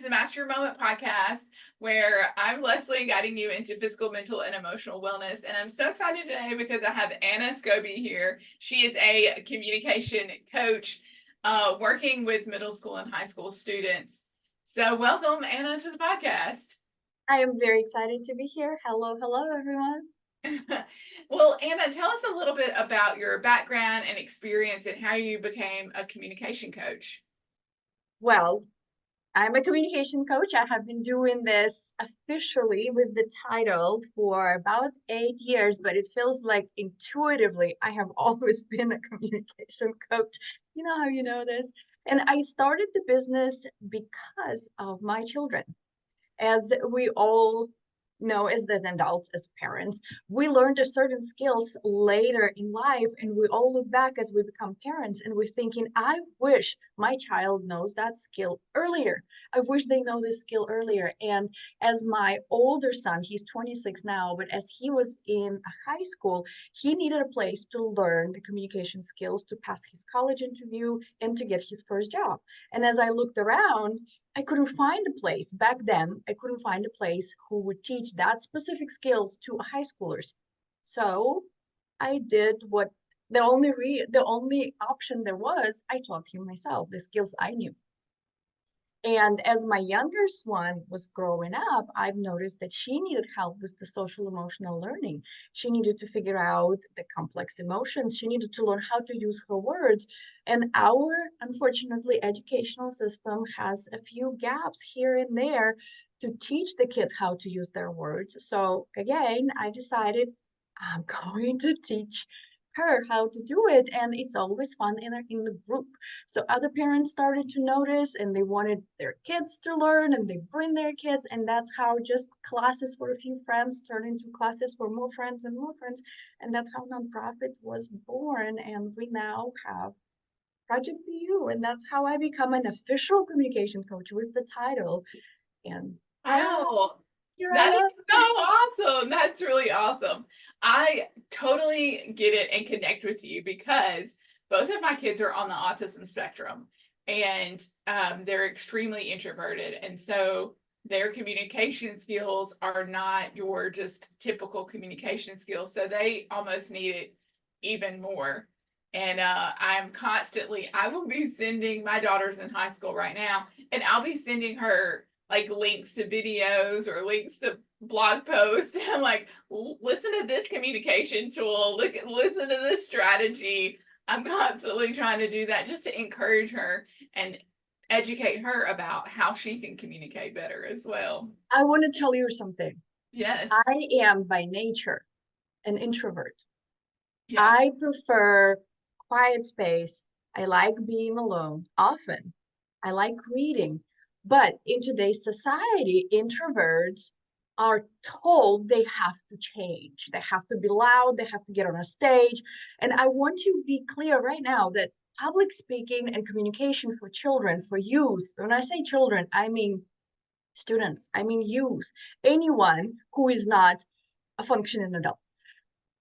the Master Your Moment podcast, where I'm Leslie guiding you into physical, mental, and emotional wellness. And I'm so excited today because I have Anna Scobie here. She is a communication coach working with middle school and high school students. So welcome, Anna, to the podcast. I am very excited to be here. Hello, everyone. Well, Anna, tell us a little bit about your background and experience and how you became a communication coach. Well, I'm a communication coach. I have been doing this officially with the title for about 8 years, but it feels like intuitively I have always been a communication coach. You know how you know this? And I started the business because of my children. As we all know, as adults, as parents, we learned a certain skills later in life, and we all look back as we become parents and we're thinking, I wish my child knows that skill earlier. I wish they know this skill earlier. And as my older son, he's 26 now, but as he was in high school, he needed a place to learn the communication skills to pass his college interview and to get his first job. And as I looked around, I couldn't find a place back then. I couldn't find a place who would teach that specific skills to high schoolers. So I did what the only option there was. I taught him myself the skills I knew. And as my youngest one was growing up, I've noticed that she needed help with the social emotional learning. She needed to figure out the complex emotions. She needed to learn how to use her words. And our, unfortunately, educational system has a few gaps here and there to teach the kids how to use their words. So again, I decided I'm going to teach her how to do it, and it's always fun in the group. So other parents started to notice, and they wanted their kids to learn, and they bring their kids, and that's how just classes for a few friends turned into classes for more friends and more friends, and that's how nonprofit was born. And we now have Project BU, and that's how I become an official communication coach with the title. And voila, Wow. here I That am. is so awesome. That's really awesome. I totally get it and connect with you because both of my kids are on the autism spectrum and they're extremely introverted. And so their communication skills are not your just typical communication skills. So they almost need it even more. And I will be sending my daughter's in high school right now, and I'll be sending her like links to videos or links to blog posts. I'm like, listen to this communication tool, listen to this strategy. I'm constantly trying to do that just to encourage her and educate her about how she can communicate better as well. I want to tell you something. Yes. I am by nature an introvert. Yeah. I prefer quiet space. I like being alone often. I like reading. But in today's society, introverts are told they have to change. They have to be loud. They have to get on a stage. And I want to be clear right now that public speaking and communication for children, for youth, when I say children, I mean students, I mean youth, anyone who is not a functioning adult.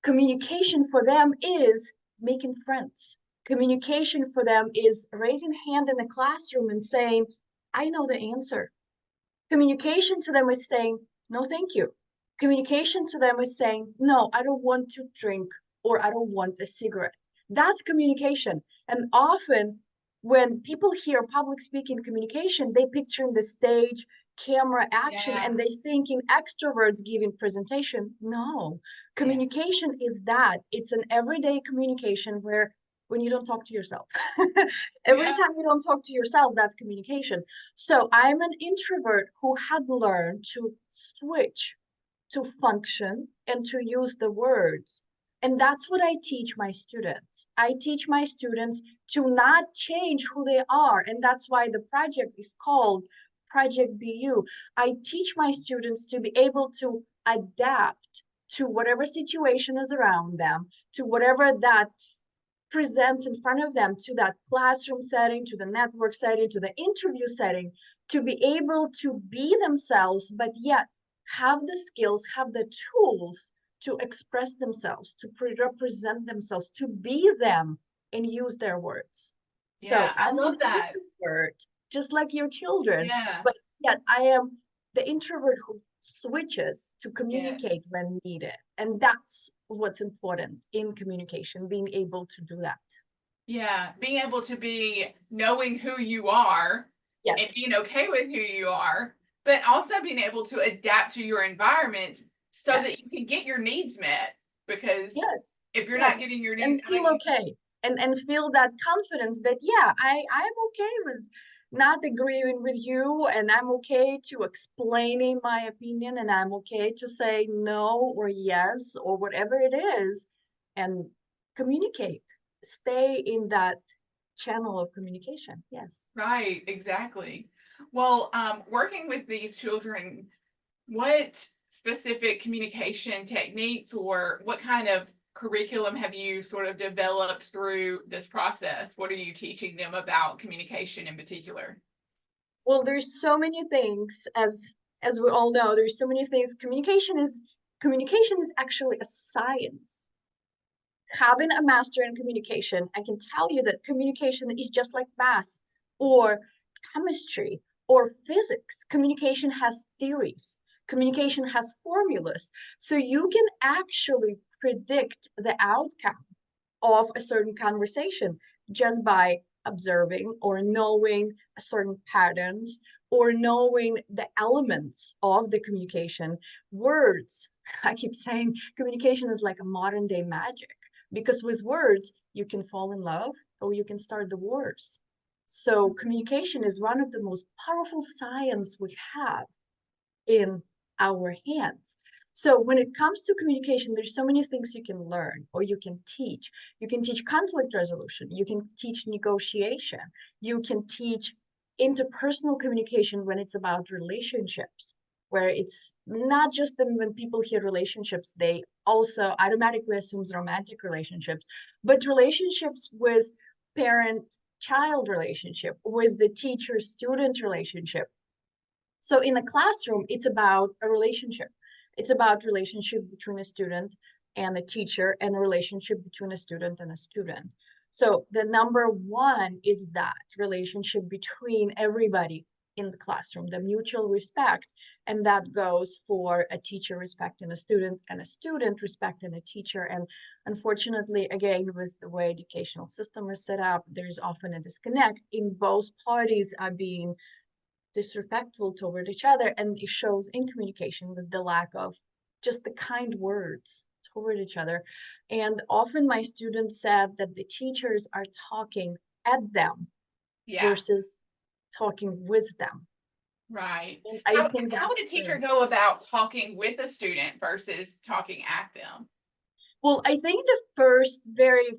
Communication for them is making friends. Communication for them is raising hand in the classroom and saying, I know the answer. Communication to them is saying, no, thank you. Communication to them is saying, no, I don't want to drink or I don't want a cigarette. That's communication. And often when people hear public speaking communication, they picture in the stage, camera action, Yeah. and they thinking extroverts giving presentation. No, Yeah. communication is that. It's an everyday communication where when you don't talk to yourself. Every Yeah. time you don't talk to yourself, that's communication. So I'm an introvert who had learned to switch to function and to use the words. And that's what I teach my students. I teach my students to not change who they are. And that's why the project is called Project BU. I teach my students to be able to adapt to whatever situation is around them, to whatever that presents in front of them, to that classroom setting, to the network setting, to the interview setting, to be able to be themselves, but yet have the skills, have the tools to express themselves, to represent themselves, to be them and use their words. So Yeah. I I'm an love that. introvert, just like your children, Yeah. but yet I am the introvert who switches to Yes. communicate when needed. And that's what's important in communication, being able to do that. Yeah, being able to be knowing who you are and Yes. being okay with who you are, but also being able to adapt to your environment so that Yes. you can get your needs met. Because Yes. if you're not Yes. getting your needs, And I feel mean, okay. And feel that confidence that, yeah, I'm okay with not agreeing with you, and I'm okay to explaining my opinion, and I'm okay to say no or yes or whatever it is, and communicate. Stay in that channel of communication. Yes. right, exactly. Well, working with these children, what specific communication techniques or what kind of curriculum have you sort of developed through this process? What are you teaching them about communication in particular? Well, there's so many things, as we all know, there's so many things. Communication is actually a science. Having a master in communication, I can tell you that communication is just like math or chemistry or physics. Communication has theories, communication has formulas. So you can actually predict the outcome of a certain conversation just by observing or knowing certain patterns or knowing the elements of the communication. Words, I keep saying communication is like a modern day magic, because with words you can fall in love or you can start the wars. So communication is one of the most powerful science we have in our hands. So when it comes to communication, there's so many things you can learn or you can teach. You can teach conflict resolution, you can teach negotiation, you can teach interpersonal communication when it's about relationships, where it's not just that when people hear relationships, they also automatically assumes romantic relationships, but relationships with parent child relationship, with the teacher student relationship. So in the classroom, it's about a relationship. It's about relationship between a student and a teacher, and a relationship between a student and a student. So the number one is that relationship between everybody in the classroom, the mutual respect. And that goes for a teacher respecting a student and a student respecting a teacher. And unfortunately, again, with the way educational system is set up, there's often a disconnect in both parties are being disrespectful toward each other, and it shows in communication with the lack of just the kind words toward each other. And often my students said that the teachers are talking at them Yeah, versus talking with them. right. And I think How would a that's teacher go about talking with a student versus talking at them? well, I think the first, very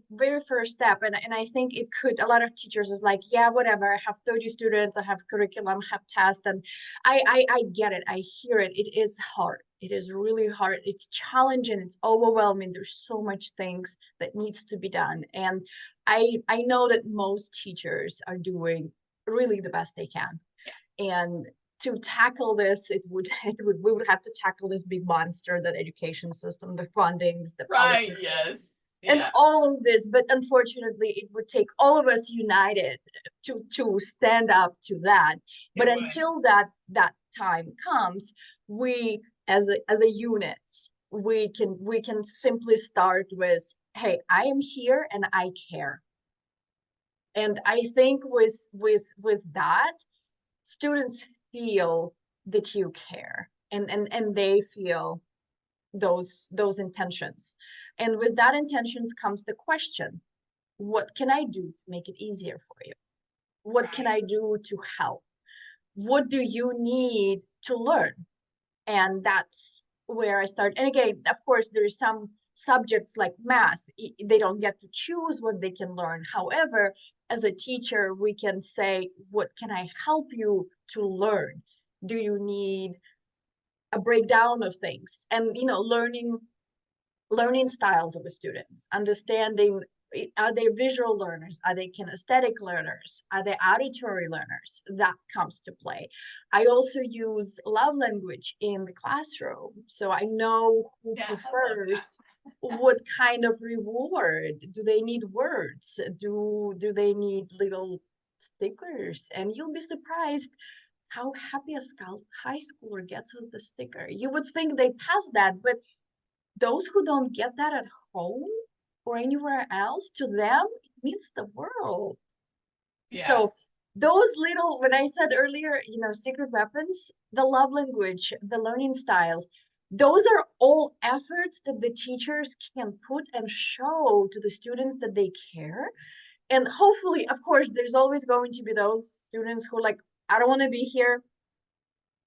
first step, and I think it could, a lot of teachers is like, yeah, whatever, I have 30 students, I have curriculum, I have tests, and I get it, I hear it. It is hard. It is really hard. It's challenging, it's overwhelming. There's so much things that needs to be done. And I know that most teachers are doing really the best they can. And to tackle this, we would have to tackle this big monster, that education system, the fundings, the Right, politicians, yes. and Yeah, all of this. But unfortunately, it would take all of us united to stand up to that. But it would. until that time comes, we as a unit, we can simply start with, hey, I am here and I care. And I think with that, students feel that you care, and they feel those intentions. And with that intentions comes the question, what can I do to make it easier for you? What can Right. I do to help? What do you need to learn? And that's where I start. And again, of course, there's some subjects like math, they don't get to choose what they can learn. However, as a teacher, we can say, what can I help you to learn? Do you need a breakdown of things? And learning styles of the students, understanding, are they visual learners, are they kinesthetic learners, are they auditory learners? That comes to play. I also use love language in the classroom, so I know who Yeah, I love prefers what kind of reward. Do they need words? Do they need little stickers? And you'll be surprised how happy a high schooler gets with the sticker. You would think they pass that, but those who don't get that at home or anywhere else, to them, it means the world. Yes. So those little, when I said earlier, secret weapons, the love language, the learning styles, those are all efforts that the teachers can put and show to the students that they care. And hopefully, of course, there's always going to be those students who are like, I don't want to be here.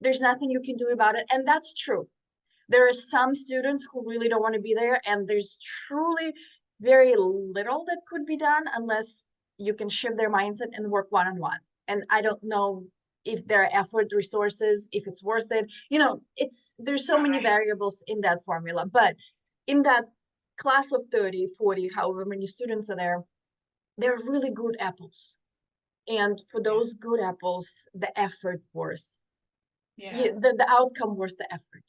There's nothing you can do about it. And that's true. There are some students who really don't want to be there, and there's truly very little that could be done unless you can shift their mindset and work one-on-one. And I don't know if there are effort, resources, if it's worth it. There's so many Right. variables in that formula, but in that class of 30, 40, however many students are there are really good apples. And for Yeah. those good apples, the effort worth, Yeah. the outcome worth the effort.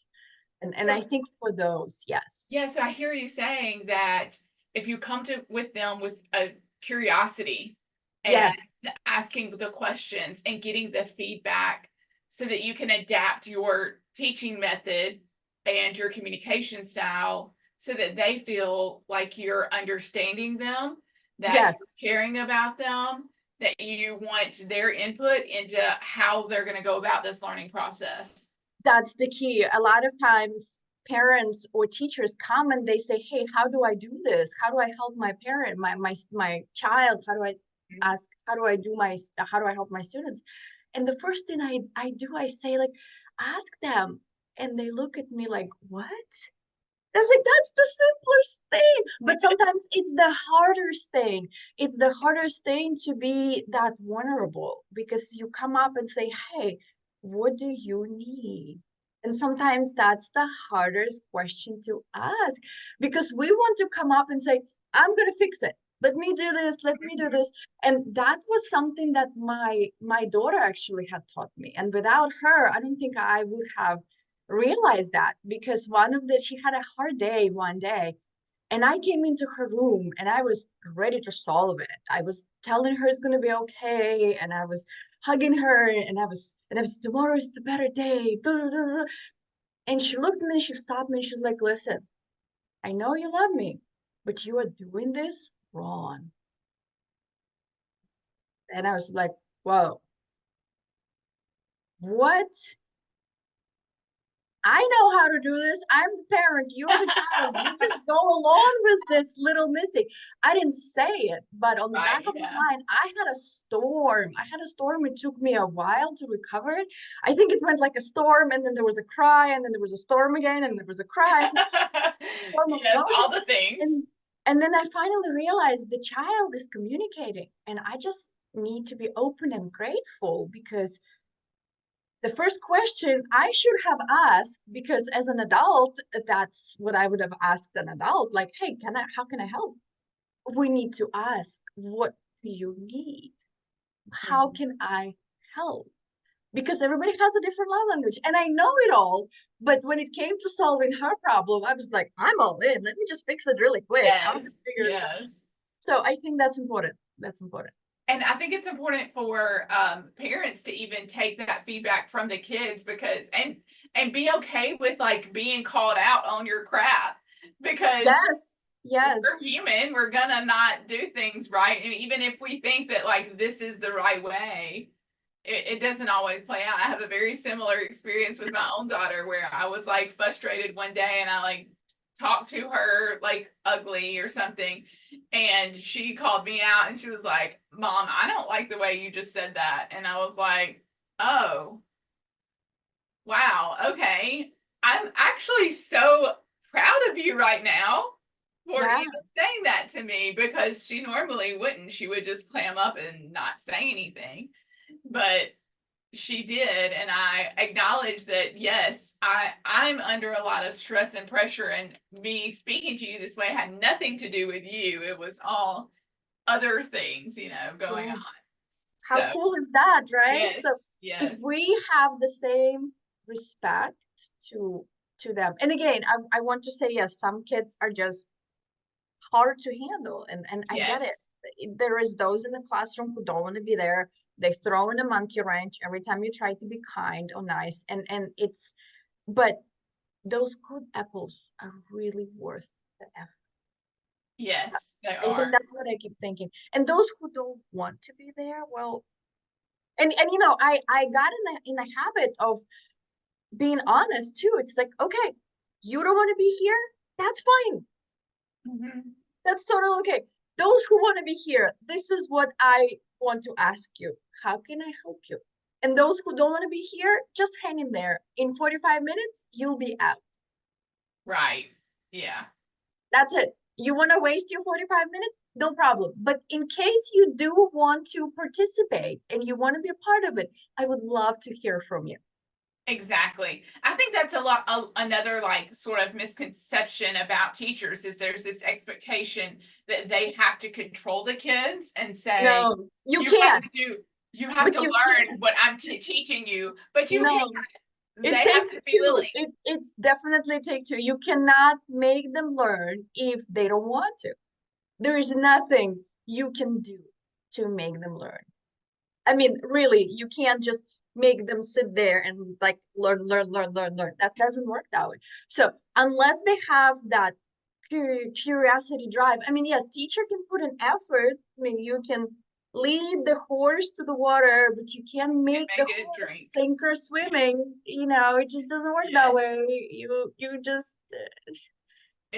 And I So think for those, yes. yes, I hear you saying that if you come to with them with a curiosity and Yes, asking the questions and getting the feedback so that you can adapt your teaching method and your communication style so that they feel like you're understanding them, that you're yes, caring about them, that you want their input into how they're going to go about this learning process. that's the key. A lot of times parents or teachers come and they say, hey, how do I do this? How do I help my parent, my child? How do I ask, how do I help my students? And the first thing I do, I say, like, ask them. And they look at me like, what? That's like, that's the simplest thing. But sometimes it's the hardest thing. It's the hardest thing to be that vulnerable because you come up and say, hey, what do you need? And sometimes that's the hardest question to ask because we want to come up and say, I'm going to fix it. Let me do this. Let me do this. And that was something that my daughter actually had taught me. And without her, I don't think I would have realized that because she had a hard day one day and I came into her room and I was ready to solve it. I was telling her it's going to be okay and I was hugging her and I was tomorrow is the better day. And she looked at me and she stopped me and she's like, listen, I know you love me, but you are doing this wrong. And I was like, whoa, what? I know how to do this. I'm the parent. You're the child. You just go along with this little missing. I didn't say it, but on the back Right. of my Yeah. mind, I had a storm. I had a storm. It took me a while to recover it. I think it went like a storm, and then there was a cry, and then there was a storm again, and there was a cry. It's a storm of Yes, emotion. all the things. And and then I finally realized the child is communicating, and I just need to be open and grateful because the first question I should have asked, because as an adult, that's what I would have asked an adult, like, hey, how can I help? We need to ask, what do you need? How Mhm. can I help? Because everybody has a different love language. And I know it all, but when it came to solving her problem, I was like, I'm all in. Let me just fix it really quick. I'm Yes, gonna figure this out. yes. So I think that's important. That's important. And I think it's important for parents to even take that feedback from the kids because and be okay with like being called out on your crap because Yes, we're yes. human, we're gonna not do things right. And even if we think that like this is the right way, it doesn't always play out. I have a very similar experience with my own daughter where I was like frustrated one day and I like talked to her like ugly or something. And she called me out and she was like, Mom, I don't like the way you just said that. And I was like, oh, wow, okay. I'm actually so proud of you right now for Yeah. even saying that to me because she normally wouldn't. She would just clam up and not say anything. But she did, and I acknowledge that yes, I'm under a lot of stress and pressure, and me speaking to you this way had nothing to do with you. It was all other things, going on. How So cool is that, right? yes, So if yes, we have the same respect to them, and again, I want to say yes, some kids are just hard to handle, and I get it. yes, There is those in the classroom who don't want to be there. They throw in a monkey wrench every time you try to be kind or nice. And it's, but those good apples are really worth the effort. Yes, they I think are. that's what I keep thinking. And those who don't want to be there, well, and you know, I got in a habit of being honest too. It's like, okay, you don't want to be here, that's fine. Mhm. That's totally okay. Those who want to be here, this is what I want to ask you. How can I help you? And those who don't want to be here, just hang in there. In 45 minutes, you'll be out. Right. Yeah. That's it. You want to waste your 45 minutes? No problem. But in case you do want to participate and you want to be a part of it, I would love to hear from you. Exactly. I think that's another like sort of misconception about teachers is there's this expectation that they have to control the kids and say, No, you you have can't, to do, you have but to you learn can't. what I'm teaching you, but you No, can't. it They have takes to be two. willing. It's definitely take two. You cannot make them learn if they don't want to. There is nothing you can do to make them learn. I mean, really, you can't just make them sit there and like learn, learn, learn, learn, learn. That doesn't work that way. So unless they have that curiosity drive, I mean, yes, teacher can put an effort. I mean, you can lead the horse to the water, but you can't And make the make it horse drink. sink or swimming. You know, it just doesn't work that Yes, way. You just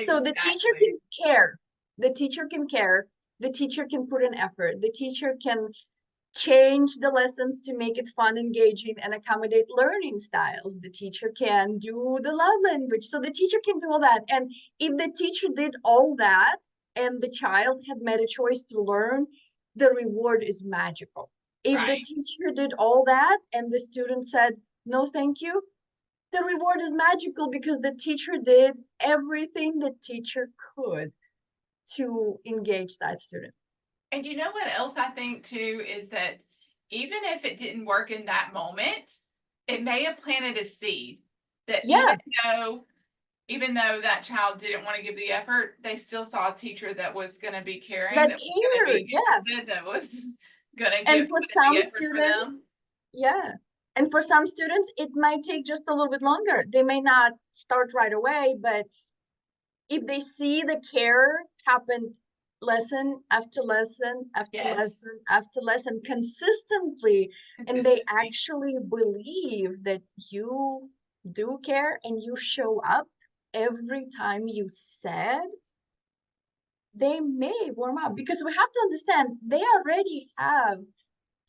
so the teacher exactly. can care. The teacher can care. The teacher can put an effort. The teacher can change the lessons to make it fun, engaging, and accommodate learning styles. The teacher can do the love language. So the teacher can do all that. And if the teacher did all that and the child had made a choice to learn, the reward is magical. If the Right. teacher did all that and the student said, no, thank you, the reward is magical because the teacher did everything the teacher could to engage that student. And you know what else I think too is that even if it didn't work in that moment, it may have planted a seed that Yeah, though even though that child didn't want to give the effort, they still saw a teacher that was going to be caring, that that was going to care. be Yeah. interested, that was going to And for put in the some effort for students, them. yeah. And for some students, it might take just a little bit longer. They may not start right away, but if they see the care happen lesson after lesson after Yes, lesson after lesson consistently, and they consistency. actually believe that you do care and you show up every time you said, they may warm up because we have to understand they already have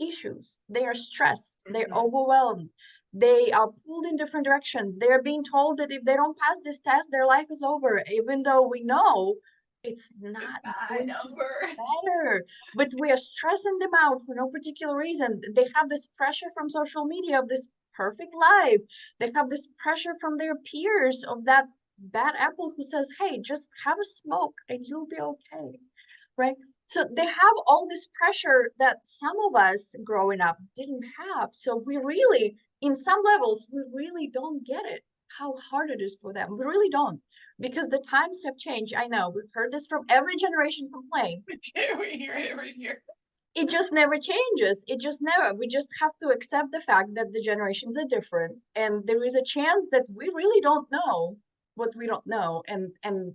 issues. They are stressed, they're Mhm. overwhelmed, they are pulled in different directions. They're being told that if they don't pass this test, their life is over, even though we know it's It's not fine going to get over. better. But we are stressing them out for no particular reason. They have this pressure from social media of this perfect life. They have this pressure from their peers of that bad apple who says, hey, just have a smoke and you'll be okay. Right? So they have all this pressure that some of us growing up didn't have. So we really, in some levels, we really don't get it, how hard it is for them. We really don't, because the times have changed. I know we've heard this from every generation complain. We do. We hear it every year. It just never changes. It just never. We just have to accept the fact that the generations are different, and there is a chance that we really don't know what we don't know, and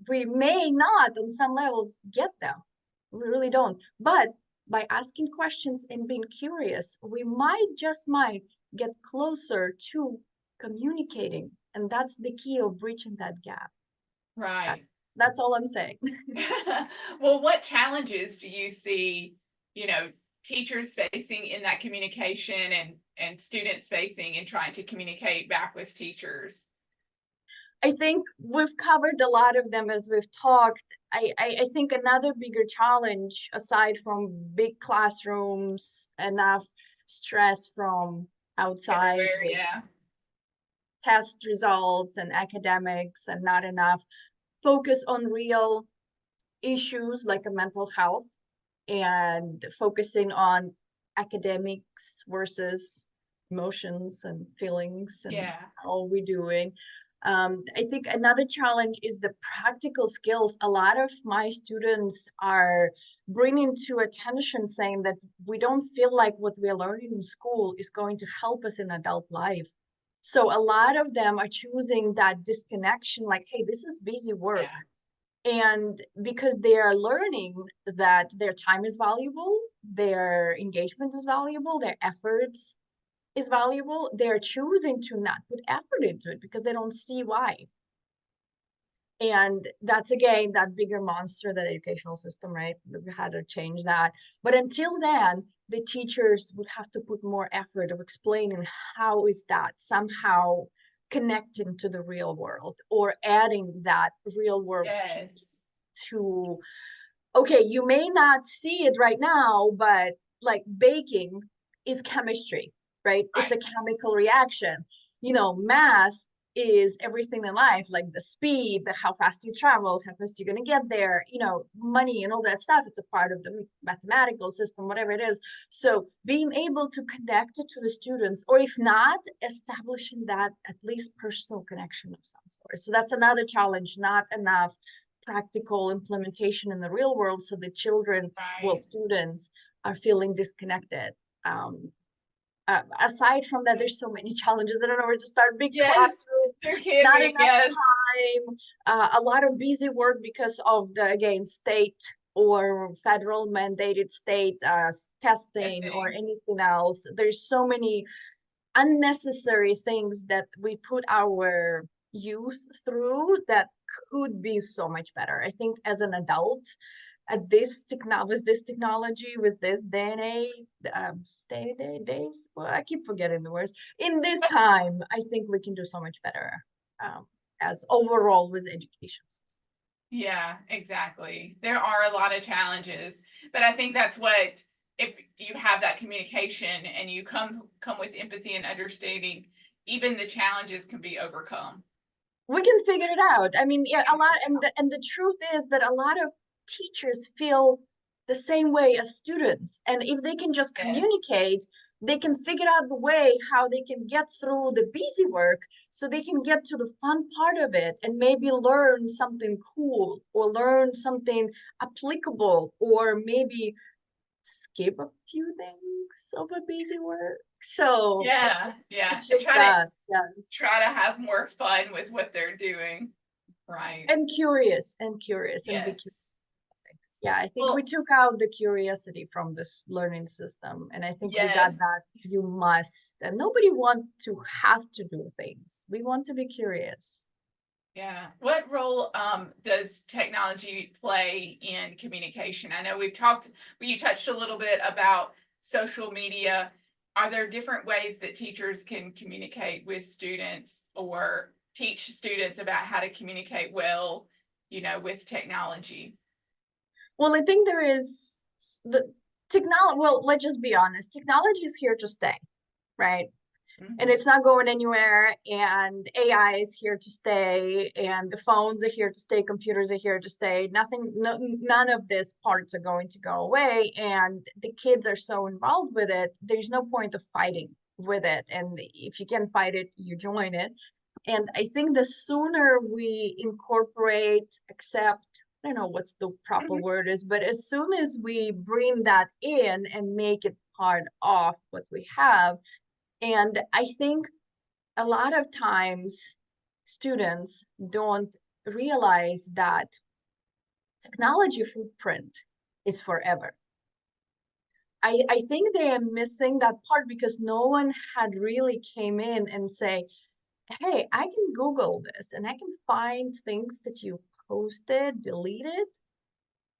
we may not, on some levels, get them. We really don't. But by asking questions and being curious, we might just might get closer to communicating, and that's the key of bridging that gap. That, Right. that's all I'm saying. Well, what challenges do you see, you know, teachers facing in that communication and students facing in trying to communicate back with teachers? I think we've covered a lot of them as we've talked. I think another bigger challenge, aside from big classrooms, enough stress from outside Everywhere, with yeah. test results and academics and not enough focus on real issues like a mental health and focusing on academics versus emotions and feelings and Yeah. how are we doing. I think another challenge is the practical skills. A lot of my students are bringing to attention saying that we don't feel like what we're learning in school is going to help us in adult life. So a lot of them are choosing that disconnection, like, hey, this is busy work. Yeah. And because they are learning that their time is valuable, their engagement is valuable, their efforts is valuable, they're choosing to not put effort into it because they don't see why. And that's again that bigger monster, that educational system, right? We had to change that. But until then, the teachers would have to put more effort of explaining how is that somehow connecting to the real world, or adding that real world piece Yes. to, okay, you may not see it right now, but like baking is chemistry, right? It's a Right. chemical reaction. Math is everything in life, like the speed, the how fast you travel, how fast you're going to get there, money and all that stuff. It's a part of the mathematical system, whatever it is. So being able to connect it to the students, or if not, establishing that at least personal connection of some sort. So that's another challenge. Not enough practical implementation in the real world, so the children, well, Right. students are feeling disconnected. Aside from that, there's so many challenges. I don't know where to start. Big Yes. classrooms, There can not be. enough Yes. time, a lot of busy work because of the, again, state or federal mandated state testing or Testing. anything else. There's so many unnecessary things that we put our youth through that could be so much better. I think as an adult, at this technology, with this day and age, days. Well, I keep forgetting the words. In this time, I think we can do so much better, um, as overall with education system. Yeah, exactly. There are a lot of challenges, but I think that's what, if you have that communication and you come with empathy and understanding, even the challenges can be overcome. We can figure it out. I mean, yeah, a lot, and the truth is that a lot of teachers feel the same way as students, and if they can just Yes. communicate, they can figure out the way how they can get through the busy work, so they can get to the fun part of it and maybe learn something cool, or learn something applicable, or maybe skip a few things of a busy work. So Yeah, yeah. it's And just that, yes. try to have more fun with what they're doing. Right. And curious and be curious. Yes. Yeah, I think we Well, took out the curiosity from this learning system, and I think we got yes. that you must, and nobody want to have to do things. We want to be curious. Yeah. What role does technology play in communication? I know you touched a little bit about social media. Are there different ways that teachers can communicate with students or teach students about how to communicate well, with technology? Well, I think there is the technology. Well, let's just be honest. Technology is here to stay, right? And Mhm. it's not going anywhere, and AI is here to stay, and the phones are here to stay, computers are here to stay. None of these parts are going to go away, and the kids are so involved with it, there's no point of fighting with it. And if you can fight it, you join it. And I think the sooner we incorporate, accept, I don't know what's the proper Mhm. word is, but as soon as we bring that in and make it part of what we have. And I think a lot of times students don't realize that technology footprint is forever. I think they are missing that part because no one had really came in and say, hey, I can Google this and I can find things that you posted, deleted.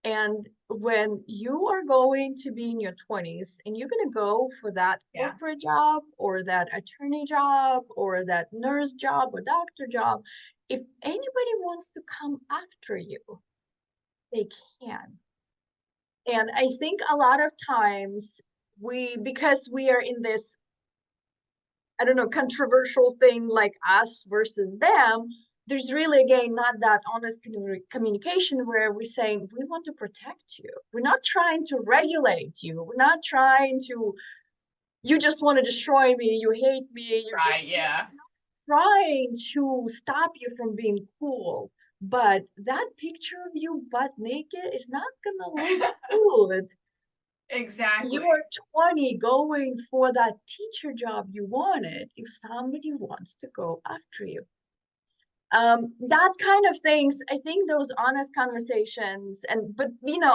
And when you are going to be in your 20s and you're going to go for that Yeah. corporate job or that attorney job or that nurse job or doctor job, if anybody wants to come after you, they can. And I think a lot of times because we are in this, I don't know, controversial thing like us versus them, there's really, again, not that honest communication where we're saying, we want to protect you. We're not trying to regulate you. We're not trying to, you just want to destroy me. You hate me. You just, Right. Yeah. trying to stop you from being cool, but that picture of you butt naked is not gonna look good. Exactly. You're 20 going for that teacher job you wanted if somebody wants to go after you. That kind of things, I think those honest conversations, but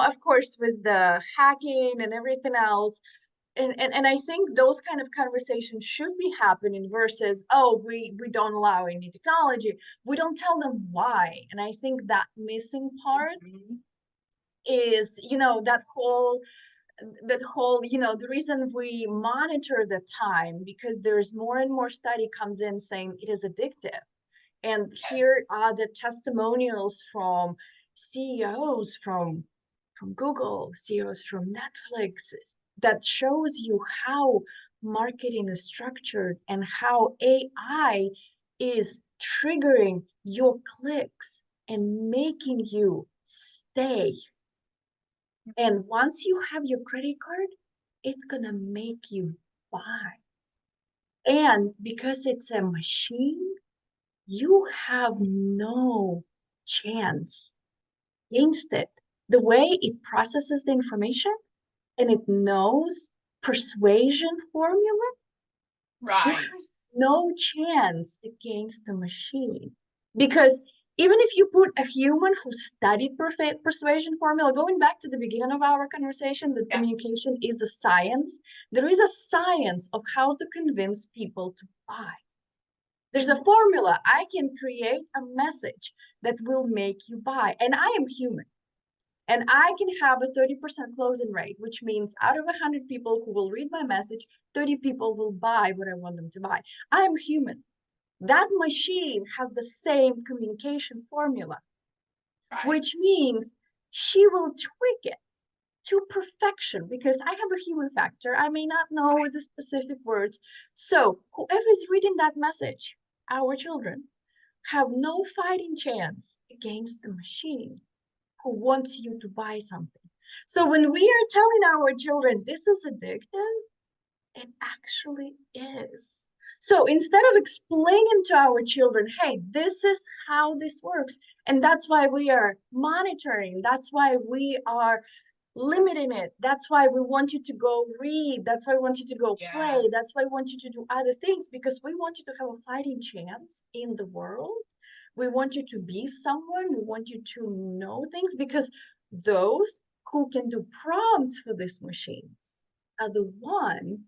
of course, with the hacking and everything else, and I think those kind of conversations should be happening versus, oh, we don't allow any technology. We don't tell them why. And I think that missing part Mhm. is, that whole, the reason we monitor the time, because there's more and more study comes in saying it is addictive. And here Yes. are the testimonials from CEOs from Google, CEOs from Netflix, that shows you how marketing is structured and how AI is triggering your clicks and making you stay. And once you have your credit card, it's gonna make you buy. And because it's a machine, you have no chance against it. The way it processes the information and it knows persuasion formula, you Right. have no chance against the machine. Because even if you put a human who studied persuasion formula, going back to the beginning of our conversation, that Yeah. communication is a science, there is a science of how to convince people to buy. There's a formula. I can create a message that will make you buy. And I am human. And I can have a 30% closing rate, which means out of 100 people who will read my message, 30 people will buy what I want them to buy. I am human. That machine has the same communication formula, Right. which means she will tweak it to perfection because I have a human factor. I may not know the specific words. So whoever is reading that message, our children, have no fighting chance against the machine who wants you to buy something. So when we are telling our children this is addictive, it actually is. So instead of explaining to our children, hey, this is how this works, and that's why we are monitoring, that's why we are limiting it, that's why we want you to go read, that's why we want you to go Yeah. play, that's why we want you to do other things, because we want you to have a fighting chance in the world. We want you to be someone, we want you to know things, because those who can do prompts for these machines are the one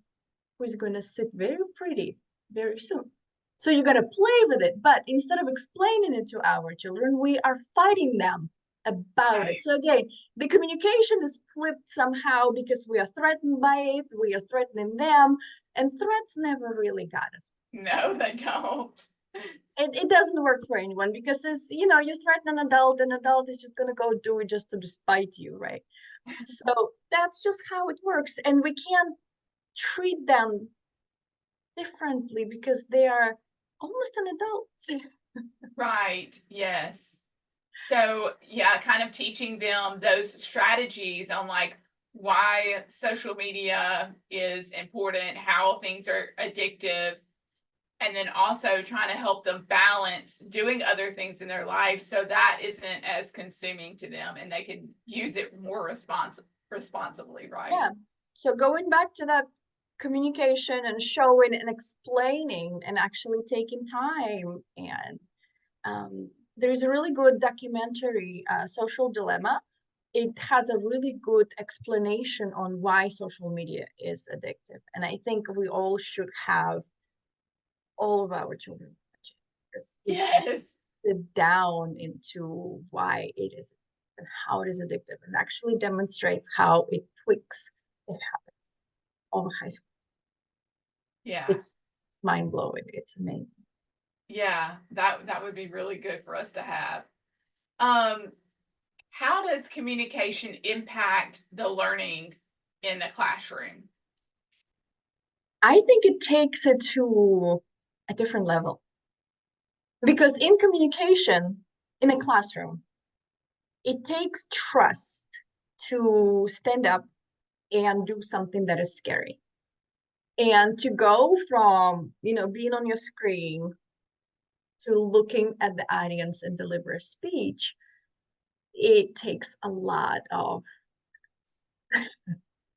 who is going to sit very pretty very soon. So you got to play with it, but instead of explaining it to our children, we are fighting them about it. Right. So again, the communication is flipped somehow because we are threatened by it, we are threatening them, and threats never really got us. No, they don't. It doesn't work for anyone because it's, you threaten an adult is just going to go do it just to despite you, right? So that's just how it works. And we can't treat them differently because they are almost an adult. Right. Yes. So, yeah, kind of teaching them those strategies on like why social media is important, how things are addictive, and then also trying to help them balance doing other things in their life so that isn't as consuming to them and they can use it more responsibly, right? Yeah. So going back to that communication and showing and explaining and actually taking time, and there's a really good documentary, Social Dilemma. It has a really good explanation on why social media is addictive. And I think we all should have all of our children because it Yes. it down into why it is and how it is addictive, and actually demonstrates how it tweaks it happens all high school. Yeah. It's mind blowing. It's amazing. Yeah. That would be really good for us to have. Um, how does communication impact the learning in the classroom? I think it takes it to a different level because in communication in a classroom, it takes trust to stand up and do something that is scary, and to go from being on your screen, to looking at the audience and deliver a speech, it takes a lot of,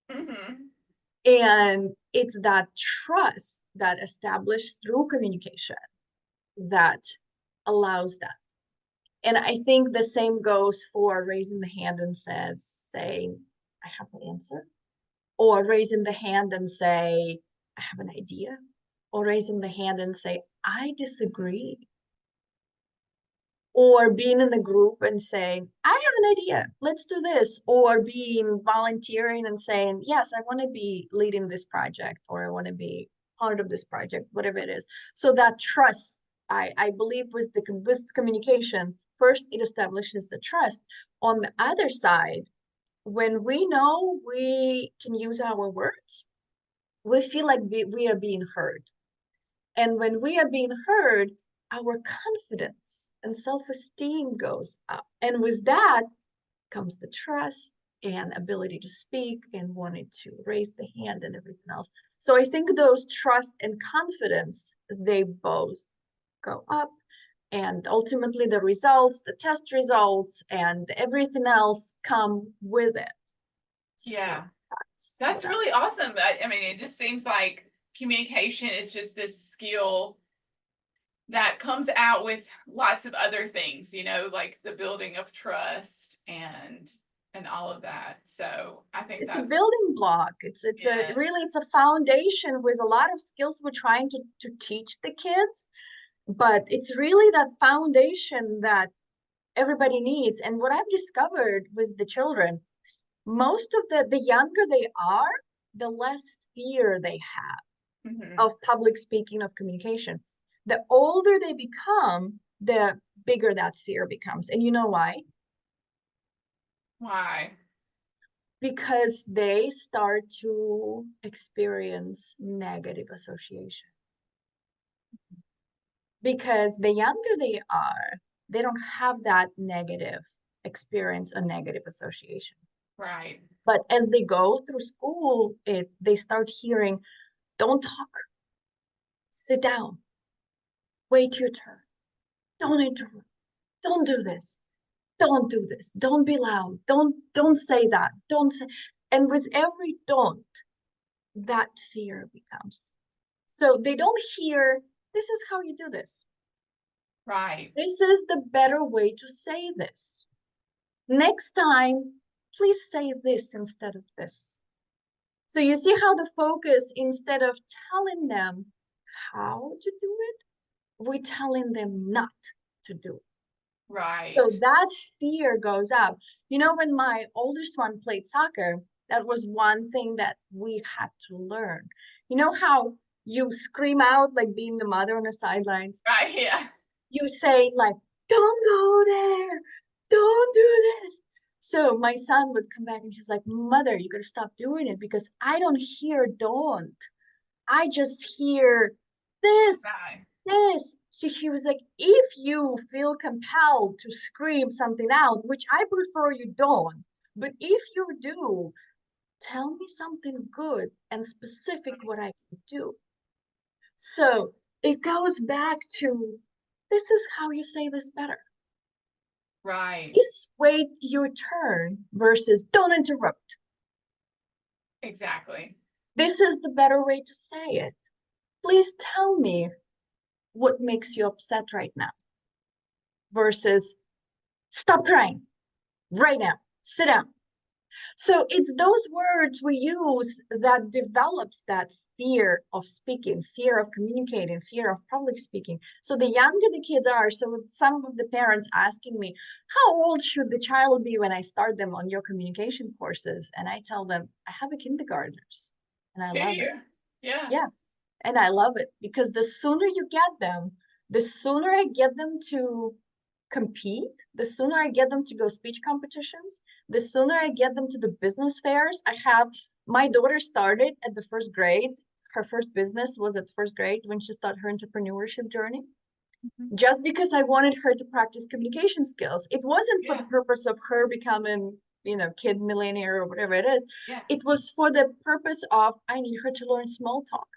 Hmm. and it's that trust that established through communication that allows that. And I think the same goes for raising the hand and saying, I have an answer, or raising the hand and say, I have an idea, or raising the hand and say, I disagree, or being in the group and saying, I have an idea, let's do this, or being volunteering and saying, yes, I want to be leading this project, or I want to be part of this project, whatever it is. So that trust, I believe, with communication, first it establishes the trust. On the other side, when we know we can use our words, we feel like we are being heard. And when we are being heard, our confidence and self-esteem goes up. And with that comes the trust and ability to speak and wanting to raise the hand and everything else. So I think those trust and confidence, they both go up. And ultimately the results, the test results, and everything else come with it. Yeah. So That's really awesome. I mean, it just seems like communication is just this skill that comes out with lots of other things, like the building of trust and all of that. So I think it's a that's, building block. It's yeah, it's a foundation with a lot of skills we're trying to teach the kids, but it's really that foundation that everybody needs. And what I've discovered with the children, most of the younger they are, the less fear they have mhm. of public speaking, of communication. The older they become, the bigger that fear becomes. And you know why? Why? Because they start to experience negative association. Because the younger they are, they don't have that negative experience or negative association. Right. But as they go through school, they start hearing, don't talk, sit down, wait your turn, don't interrupt, don't do this, don't do this, don't be loud, don't say that, don't say. And with every don't, that fear becomes. So they don't hear, this is how you do this. Right. This is the better way to say this. Next time, please say this instead of this. So you see how the focus, instead of telling them how to do it, we're telling them not to do it. Right. So that fear goes up. When my oldest one played soccer, that was one thing that we had to learn. You know how you scream out like being the mother on the sidelines? Right. Yeah. You say like, don't go there, don't do this. So my son would come back and he's like, mother, you gotta stop doing it because I don't hear don't. I just hear this, Right. this. So he was like, if you feel compelled to scream something out, which I prefer you don't, but if you do, tell me something good and specific what I can do. So it goes back to, this is how you say this better. Right. Please wait your turn versus don't interrupt. Exactly. This is the better way to say it. Please tell me what makes you upset right now versus stop crying right now, sit down. So it's those words we use that develops that fear of speaking, fear of communicating, fear of public speaking. So the younger the kids are, so some of the parents asking me, how old should the child be when I start them on your communication courses? And I tell them, I have a kindergartners and I Do love it. you? Yeah. Yeah. And I love it because the sooner you get them, the sooner I get them to compete, the sooner I get them to go speech competitions, the sooner I get them to the business fairs. I have my daughter started at the first grade. Her first business was at first grade when she started her entrepreneurship journey. Mhm. Just because I wanted her to practice communication skills. It wasn't for Yeah. the purpose of her becoming, kid millionaire or whatever it is. Yeah. It was for the purpose of I need her to learn small talk.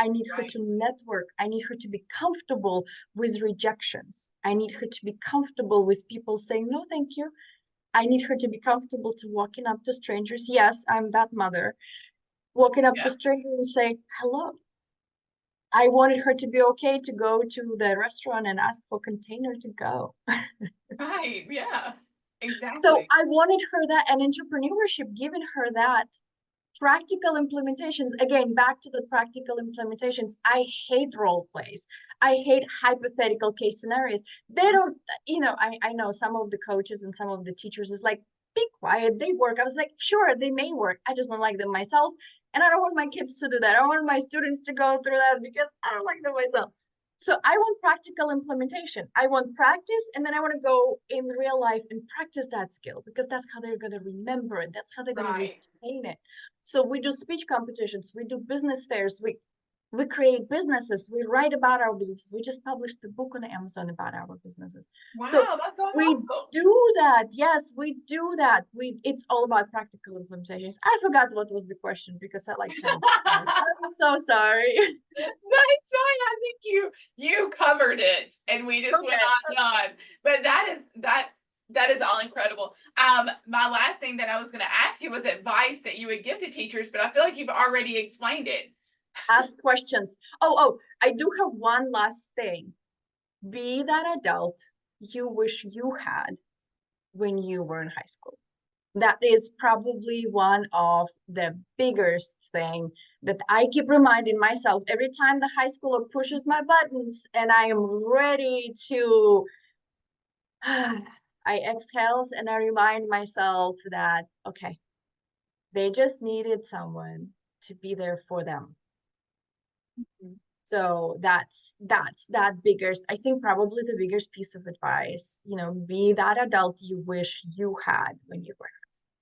I need her Right. to network. I need her to be comfortable with rejections. I need her to be comfortable with people saying, no, thank you. I need her to be comfortable to walking up to strangers. Yes, I'm that mother. Walking up to Yeah. strangers and say, hello. I wanted her to be okay to go to the restaurant and ask for container to go. Right. Yeah. So Exactly. I wanted her that, and entrepreneurship, given her that practical implementations. Again, back to the practical implementations. I hate role plays. I hate hypothetical case scenarios. They don't, I know some of the coaches and some of the teachers is like, be quiet, they work. I was like, sure, they may work. I just don't like them myself. And I don't want my kids to do that. I don't want my students to go through that because I don't like them myself. So I want practical implementation. I want practice, and then I want to go in real life and practice that skill because that's how they're going to remember it. That's how they're going to Right. retain it. So we do speech competitions, we do business fairs, we create businesses, we write about our businesses. We just published a book on Amazon about our businesses. So Wow. That's so we awesome. do that. Yes, we do that. It's all about practical implementations. I forgot what was the question because I like jumped. I'm so sorry. That's fine. I think you covered it, and we just went Okay. on and on. But that is all incredible. My last thing that I was going to ask you was advice that you would give to teachers, but I feel like you've already explained it. Ask questions. Oh, I do have one last thing. Be that adult you wish you had when you were in high school. That is probably one of the biggest thing that I keep reminding myself every time the high schooler pushes my buttons and I am ready to I exhale and I remind myself that okay, they just needed someone to be there for them. So that's that biggest, I think probably the biggest piece of advice, be that adult you wish you had when you were,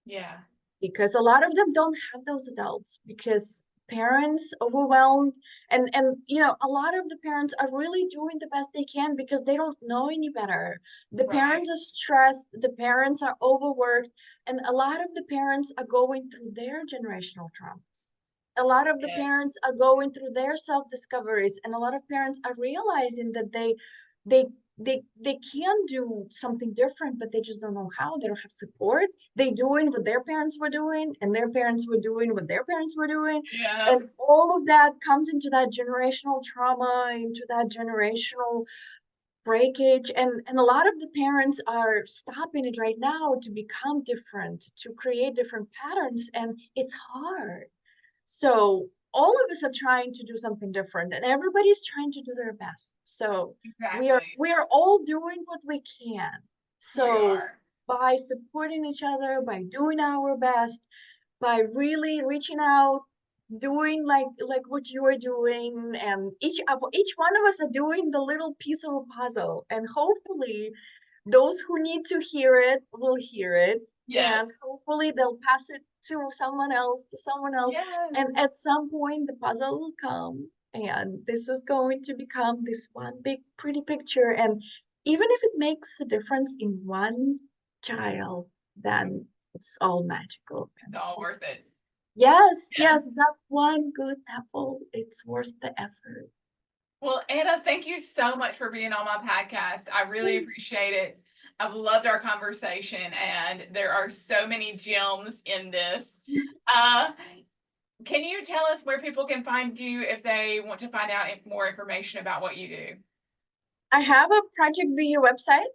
Yeah. because a lot of them don't have those adults because parents overwhelmed, and a lot of the parents are really doing the best they can because they don't know any better. The Right. parents are stressed, the parents are overworked, and a lot of the parents are going through their generational traumas. A lot of the Yes. parents are going through their self discoveries, and a lot of parents are realizing that they they can do something different, but they just don't know how. They don't have support. They doing what their parents were doing, and their parents were doing what their parents were doing, Yeah. and all of that comes into that generational trauma, into that generational breakage, and a lot of the parents are stopping it right now to become different, to create different patterns, and it's hard. So all of us are trying to do something different, and everybody's trying to do their best. So we are Exactly. we are all doing what we can. We So are. by supporting each other, by doing our best, by really reaching out, doing like what you are doing, and each one of us are doing the little piece of a puzzle, and hopefully those who need to hear it will hear it, Yes. and hopefully they'll pass it to someone else, Yes. and at some point the puzzle will come, and this is going to become this one big pretty picture, and even if it makes a difference in one child, then it's all magical. It's all worth it. Yes, Yes. yes, that one good apple, it's worth the effort. Well, Anna, thank you so much for being on my podcast. I really appreciate it. I've loved our conversation, and there are so many gems in this. Uh, can you tell us where people can find you if they want to find out more information about what you do? I have a Project BU website,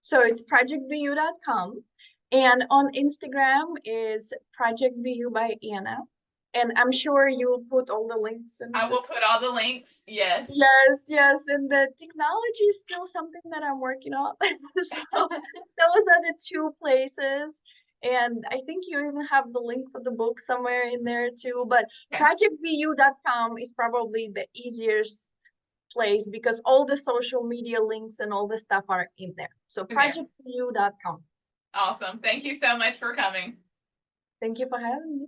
so it's projectbu.com. And on Instagram is Project BU by Anna. And I'm sure you'll put all the links in I the. will put all the links. Yes. Yes, yes. And the technology is still something that I'm working on. So those are the two places. And I think you even have the link for the book somewhere in there too. But Okay. projectbu.com is probably the easiest place because all the social media links and all the stuff are in there. So In there. projectbu.com. Awesome. Thank you so much for coming. Thank you for having me.